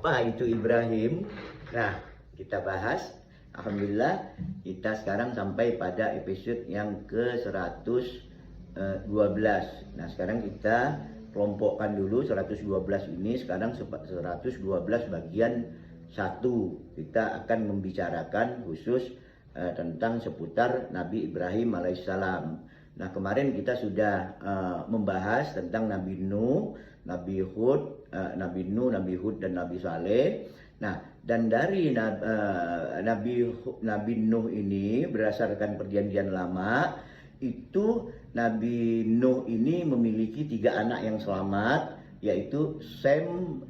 siapa itu Ibrahim? Nah, kita bahas. Alhamdulillah kita sekarang sampai pada episode yang ke-112. Nah, sekarang kita kelompokkan dulu 112 ini, sekarang 112 bagian 1. Kita akan membicarakan khusus tentang seputar Nabi Ibrahim alaihissalam. Nah, kemarin kita sudah membahas tentang Nabi Nuh, Nabi Hud, Nabi Hud dan Nabi Saleh. Nah, dan dari Nabi Nuh ini berdasarkan perjanjian lama itu Nabi Nuh ini memiliki 3 anak yang selamat, yaitu Sem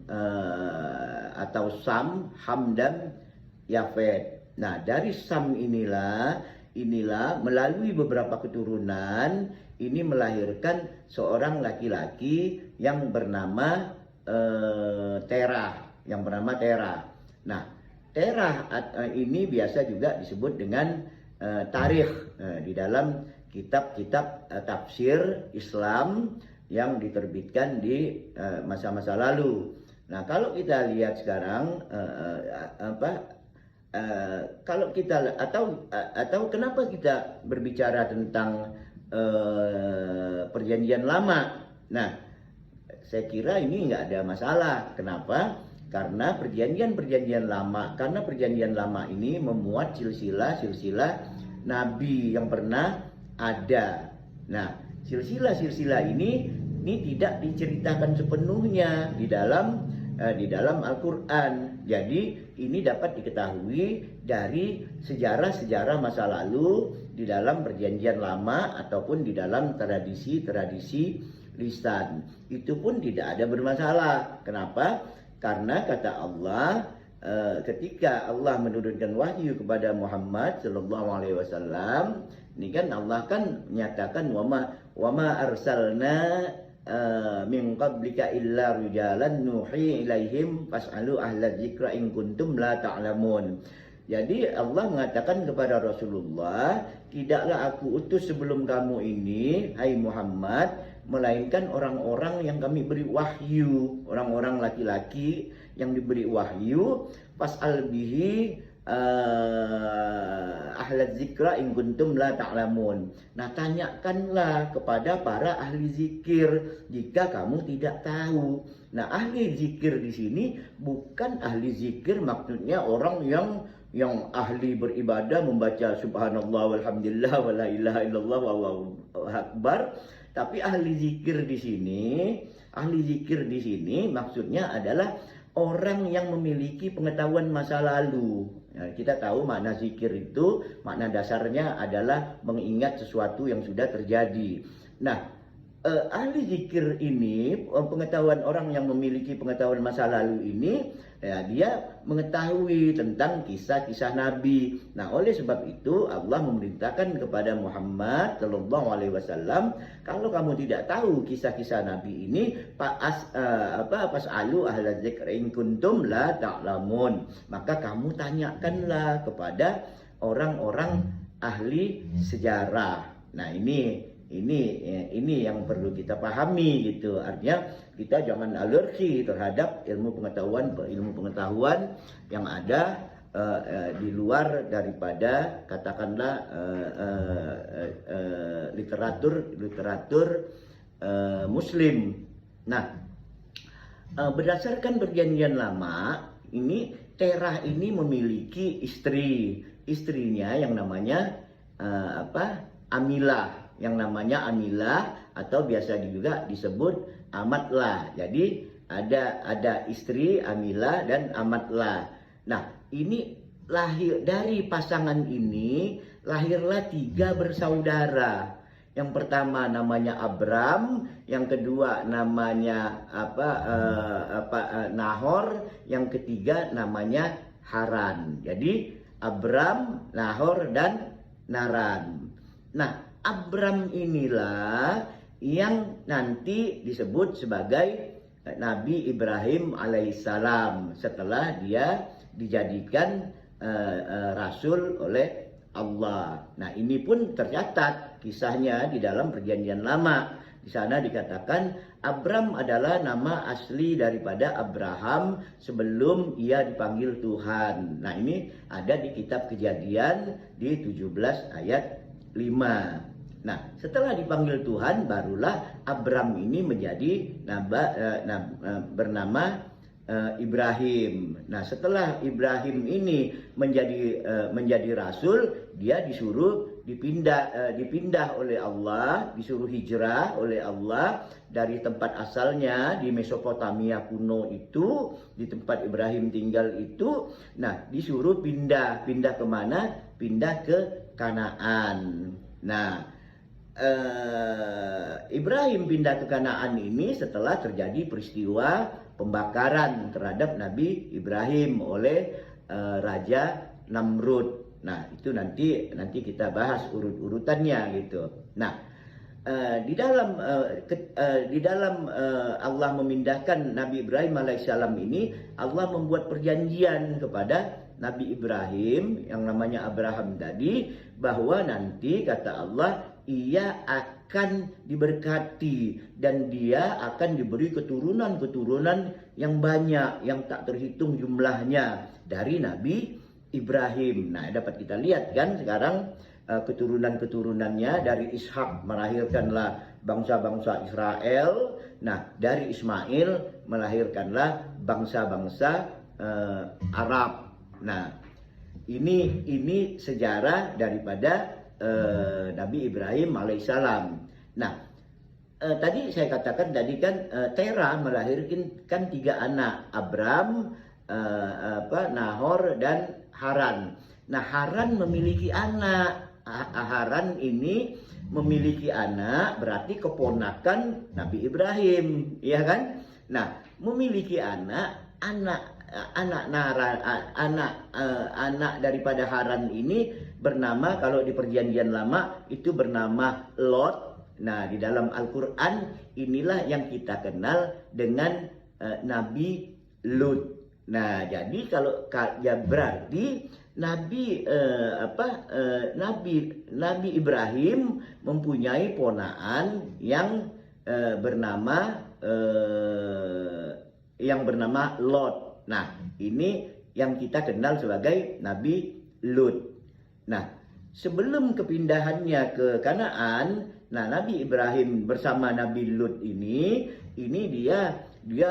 atau Sam, Ham dan Yafet. Nah, dari Sam inilah melalui beberapa keturunan ini melahirkan seorang laki-laki yang bernama Terah, Nah, Terah ini biasa juga disebut dengan tarikh di dalam kitab-kitab tafsir Islam yang diterbitkan di masa-masa lalu. Nah, kalau kita lihat sekarang kalau kita atau kenapa kita berbicara tentang perjanjian lama? Nah, saya kira ini nggak ada masalah. Kenapa? Karena perjanjian lama ini memuat silsilah nabi yang pernah ada. Nah, silsilah ini tidak diceritakan sepenuhnya di dalam Al-Quran. Jadi ini dapat diketahui dari sejarah masa lalu di dalam perjanjian lama ataupun di dalam tradisi lisan. Itu pun tidak ada bermasalah. Kenapa? Karena kata Allah, ketika Allah menurunkan wahyu kepada Muhammad sallallahu alaihi wasallam, ini kan Allah kan menyatakan wama arsalna min qablika illa rijalan nuhi ilaihim fas'alu ahla dzikra in kuntum la ta'lamun. Jadi Allah mengatakan kepada Rasulullah, tidaklah aku utus sebelum kamu ini, hai Muhammad, melainkan orang-orang yang kami beri wahyu, orang-orang laki-laki yang diberi wahyu, fas'al bihi ahla zikra in kuntum la ta'lamun. Nah, tanyakanlah kepada para ahli zikir jika kamu tidak tahu. Nah, ahli zikir di sini bukan ahli zikir maksudnya orang yang ahli beribadah membaca subhanallah walhamdulillah wala ilaha illallah wallahu akbar. Tapi ahli zikir di sini maksudnya adalah orang yang memiliki pengetahuan masa lalu. Nah, kita tahu makna zikir itu, makna dasarnya adalah mengingat sesuatu yang sudah terjadi. Nah, ahli zikir ini, pengetahuan orang yang memiliki pengetahuan masa lalu ini, ya, dia mengetahui tentang kisah-kisah Nabi. Nah, oleh sebab itu Allah memerintahkan kepada Muhammad sallallahu alaihi wasallam, kalau kamu tidak tahu kisah-kisah Nabi ini, fasalu ahla dzikri in kuntum la ta'lamun. Maka kamu tanyakanlah kepada orang-orang ahli sejarah. Nah, ini yang perlu kita pahami gitu. Artinya kita jangan alergi terhadap ilmu pengetahuan yang ada di luar daripada katakanlah literatur Muslim. Nah, berdasarkan perjanjian lama ini, Terah ini memiliki istrinya yang namanya Amilah. Yang namanya Amilah atau biasa juga disebut Amatlah. Jadi ada istri Amilah dan Amatlah. Nah, ini lahir dari pasangan ini lahirlah 3 bersaudara. Yang pertama namanya Abram, yang kedua namanya Nahor, yang ketiga namanya Haran. Jadi Abram, Nahor dan Naran. Nah, Abram inilah yang nanti disebut sebagai Nabi Ibrahim alaihissalam setelah dia dijadikan rasul oleh Allah. Nah, ini pun tercatat kisahnya di dalam perjanjian lama. sana dikatakan Abram adalah nama asli daripada Abraham sebelum ia dipanggil Tuhan. Nah, ini ada di kitab Kejadian di 17 ayat 5. Nah, setelah dipanggil Tuhan barulah Abram ini menjadi bernama Ibrahim. Nah, setelah Ibrahim ini menjadi rasul, dia disuruh dipindah oleh Allah, disuruh hijrah oleh Allah dari tempat asalnya di Mesopotamia kuno itu, di tempat Ibrahim tinggal itu. Nah, disuruh pindah kemana? Pindah ke Kanaan. Nah, Ibrahim pindah ke Kanaan ini setelah terjadi peristiwa pembakaran terhadap Nabi Ibrahim oleh Raja Namrud. Nah, itu nanti kita bahas urut-urutannya gitu. Nah, di dalam Allah memindahkan Nabi Ibrahim alaihissalam ini, Allah membuat perjanjian kepada Nabi Ibrahim yang namanya Abraham tadi, bahwa nanti kata Allah ia akan diberkati dan dia akan diberi keturunan-keturunan yang banyak, yang tak terhitung jumlahnya dari Nabi Ibrahim. Nah, dapat kita lihat kan sekarang keturunan-keturunannya dari Ishak melahirkanlah bangsa-bangsa Israel. Nah, dari Ismail melahirkanlah bangsa-bangsa Arab. Nah, ini sejarah daripada Nabi Ibrahim alaihissalam. Nah, tadi saya katakan Tera melahirkan 3 anak, Abram, Nahor dan Haran. Nah, Haran memiliki anak. Haran ini memiliki anak, berarti keponakan Nabi Ibrahim, ya kan? Nah, memiliki anak daripada Haran ini bernama, kalau di perjanjian lama itu bernama Lot. Nah, di dalam Al-Quran inilah yang kita kenal dengan Nabi Lut. Nah, jadi kalau ya berarti Nabi Ibrahim mempunyai ponaan yang bernama Lot. Nah, ini yang kita kenal sebagai Nabi Lut. Nah, sebelum kepindahannya ke Kanaan, nah Nabi Ibrahim bersama Nabi Lut ini dia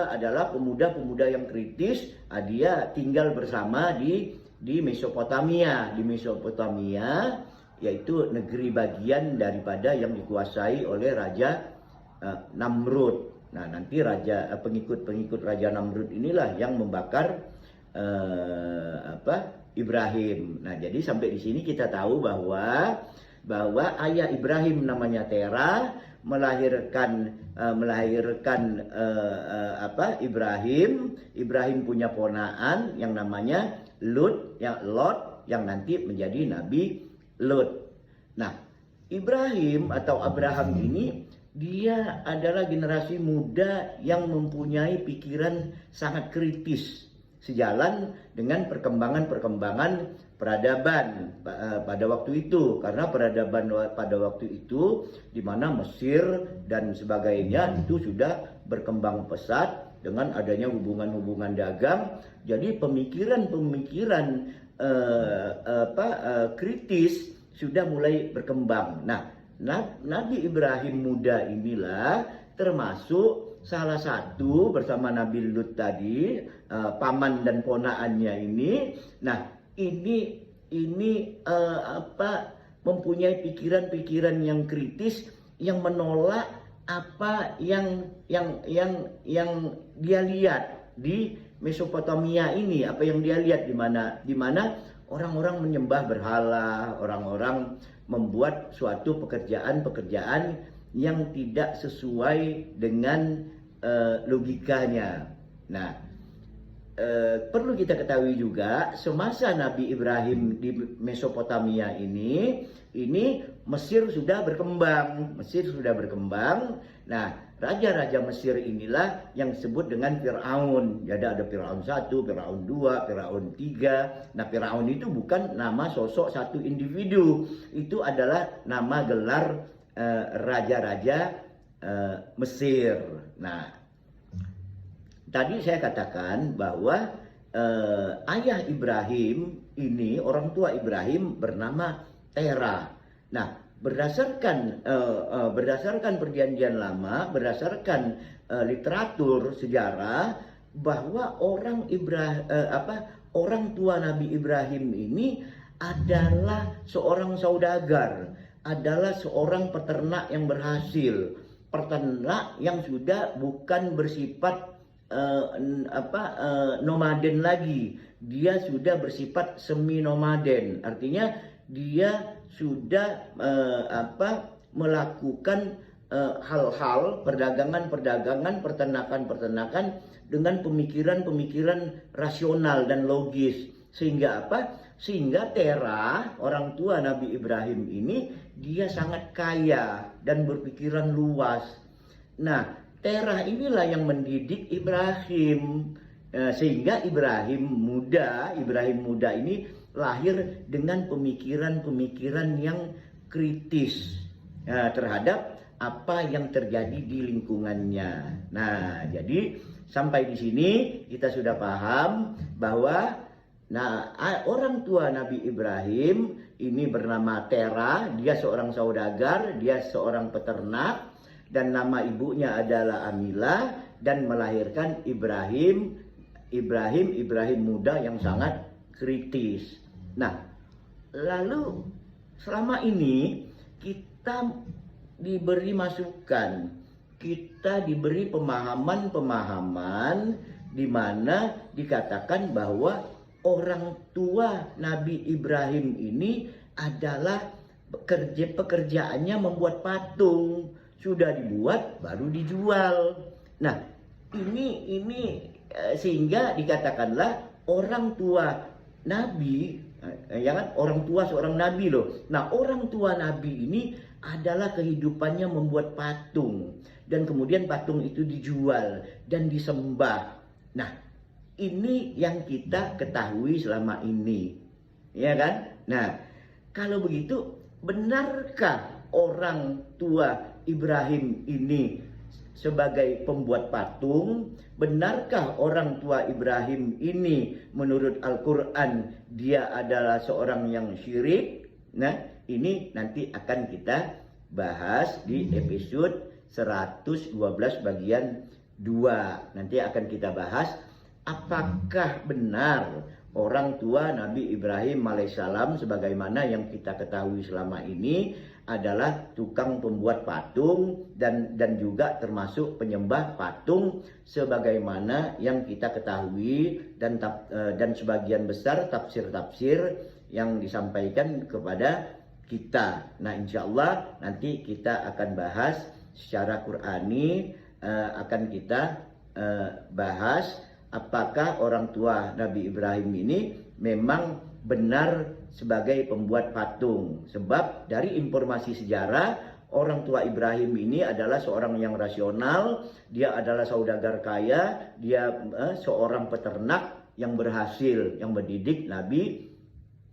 adalah pemuda-pemuda yang kritis. Dia tinggal bersama di Mesopotamia. Di Mesopotamia yaitu negeri bagian daripada yang dikuasai oleh Raja Namrud. Nah, nanti pengikut Raja Namrud inilah yang membakar Ibrahim. Nah, jadi sampai di sini kita tahu bahwa ayah Ibrahim namanya Tera melahirkan Ibrahim. Ibrahim punya ponaan yang namanya Lot yang nanti menjadi Nabi Lut. Nah, Ibrahim atau Abraham ini dia adalah generasi muda yang mempunyai pikiran sangat kritis, sejalan dengan perkembangan peradaban pada waktu itu. Karena peradaban pada waktu itu di mana Mesir dan sebagainya itu sudah berkembang pesat dengan adanya hubungan-hubungan dagang. Jadi pemikiran-pemikiran kritis sudah mulai berkembang. Nah, Nabi Ibrahim muda inilah termasuk salah satu bersama Nabi Lut tadi, paman dan ponaannya ini. Nah, ini mempunyai pikiran-pikiran yang kritis yang menolak apa yang dia lihat di Mesopotamia ini, apa yang dia lihat di mana orang-orang menyembah berhala, orang-orang membuat suatu pekerjaan yang tidak sesuai dengan logikanya. Nah, perlu kita ketahui juga semasa Nabi Ibrahim di Mesopotamia ini Mesir sudah berkembang. Nah, raja-raja Mesir inilah yang disebut dengan Firaun. Jadi ada Firaun 1, Firaun 2, Firaun 3. Nah, Firaun itu bukan nama sosok satu individu. Itu adalah nama gelar raja-raja Mesir. Nah, tadi saya katakan bahwa ayah Ibrahim ini, orang tua Ibrahim bernama Tera. Nah, berdasarkan perjanjian lama, berdasarkan literatur sejarah, bahwa orang tua Nabi Ibrahim ini adalah seorang saudagar, adalah seorang peternak yang berhasil, peternak yang sudah bukan bersifat nomaden lagi. Dia sudah bersifat semi nomaden, artinya dia sudah melakukan hal-hal perdagangan, peternakan dengan pemikiran rasional dan logis. Sehingga sehingga Tera, orang tua Nabi Ibrahim ini, dia sangat kaya dan berpikiran luas. Nah, Terah inilah yang mendidik Ibrahim, sehingga Ibrahim muda ini lahir dengan pemikiran yang kritis terhadap apa yang terjadi di lingkungannya. Nah, jadi sampai di sini kita sudah paham bahwa orang tua Nabi Ibrahim ini bernama Terah, dia seorang saudagar, dia seorang peternak, dan nama ibunya adalah Amilah, dan melahirkan Ibrahim muda yang sangat kritis. Nah, lalu selama ini kita diberi masukan, kita diberi pemahaman di mana dikatakan bahwa orang tua Nabi Ibrahim ini adalah pekerjaannya membuat patung. Sudah dibuat baru dijual. Nah, ini sehingga dikatakanlah orang tua Nabi, ya kan, orang tua seorang nabi loh. Nah, orang tua nabi ini adalah kehidupannya membuat patung, dan kemudian patung itu dijual dan disembah. Nah, ini yang kita ketahui selama ini, ya kan? Nah, kalau begitu, benarkah orang tua Ibrahim ini sebagai pembuat patung? Benarkah orang tua Ibrahim ini menurut Al-Quran dia adalah seorang yang syirik? Nah, ini nanti akan kita bahas di episode 112 bagian 2. Nanti akan kita bahas apakah benar orang tua Nabi Ibrahim alaihissalam sebagaimana yang kita ketahui selama ini adalah tukang pembuat patung dan juga termasuk penyembah patung sebagaimana yang kita ketahui, dan sebagian besar tafsir-tafsir yang disampaikan kepada kita. Nah, insya Allah nanti kita akan bahas secara Qur'ani, akan kita bahas apakah orang tua Nabi Ibrahim ini memang benar sebagai pembuat patung. Sebab dari informasi sejarah, orang tua Ibrahim ini adalah seorang yang rasional, dia adalah saudagar kaya, dia seorang peternak yang berhasil, yang mendidik Nabi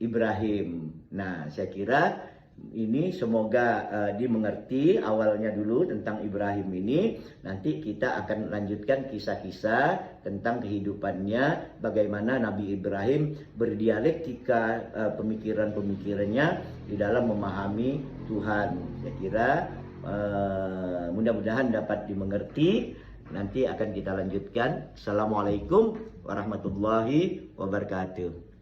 Ibrahim. Nah, saya kira ini semoga dimengerti awalnya dulu tentang Ibrahim ini. Nanti kita akan lanjutkan kisah-kisah tentang kehidupannya, bagaimana Nabi Ibrahim berdialektika pemikiran-pemikirannya di dalam memahami Tuhan. Saya kira mudah-mudahan dapat dimengerti. Nanti akan kita lanjutkan. Assalamualaikum warahmatullahi wabarakatuh.